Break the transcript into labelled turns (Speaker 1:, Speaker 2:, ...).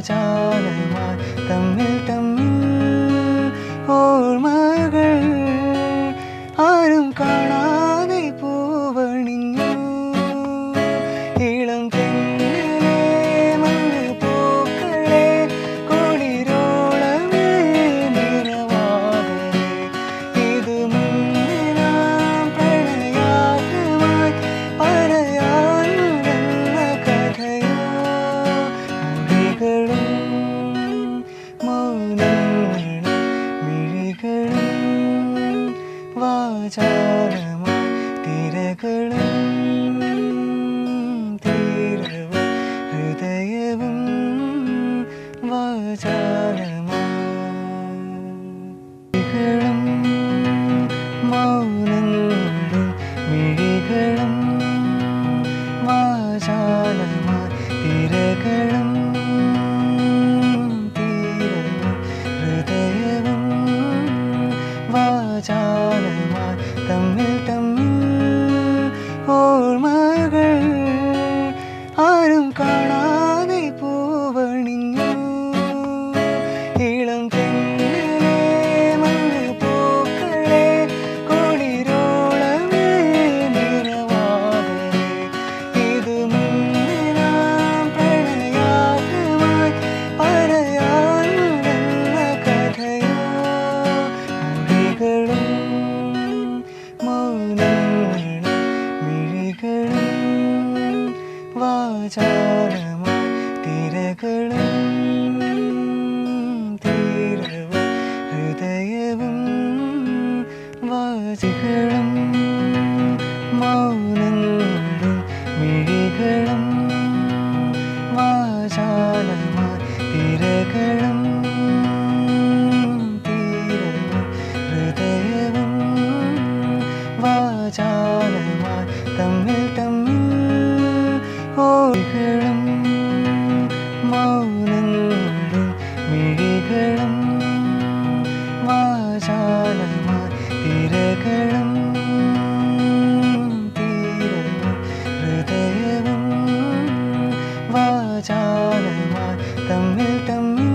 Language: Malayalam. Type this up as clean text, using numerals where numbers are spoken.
Speaker 1: വാചാലമായി തമ്മിൽ തമ്മിൽ ഓർമ്മകൾ ആരും കാണാതെ പൂവണിഞ്ഞു ഇളം തെങ്ങിലെ മഞ്ഞ് പൂക്കളെ കുളിരോളമേ നിറവാകെ ഇത് മുന്നിനാം പ്രണയാത്രമായി പറയാനുണ്ടെന്ന കഥയോ മൊഴികളും മൗനങ്ങളും മിഴികളും വാചാലമായി തിരകളും തീരവും ഹൃദയവും വാചാലമായികളും മൗനങ്ങളും മിഴികളും വാചാലമായി തിരകളും തീരവും ഹൃദയവും വാചാലമായി തമ്മിൽ തമ്മിൽ ഓർമ്മകൾ ആരും കാണാതെ പൂവണിഞ്ഞു ഇളം തെങ്ങിലെ മഞ്ഞ് പൂക്കളെ കുളിരോളമേ നിറവാകെ ഇത് മുന്നിനാം പ്രണയാത്രമായി പറയാനുണ്ടെന്ന കഥയോ മൊഴികളും മൗനങ്ങളും മിഴികളും വാചാലമായി തിരകളും തീരവും ഹൃദയവും വാചികളും മൗനങ്ങളും മിഴികളും വാചാലമായി തിരകളും തീരവും ഹൃദയവും വാചാലമായി തമ്മിൽ തമ്മിൽ ഓർമ്മകളും മൗനങ്ങളും മിഴികളും വാചാലമായി തിരകളും തീരവും ഹൃദയവും വാചാലമായി തമ്മിൽ തമ്മിൽ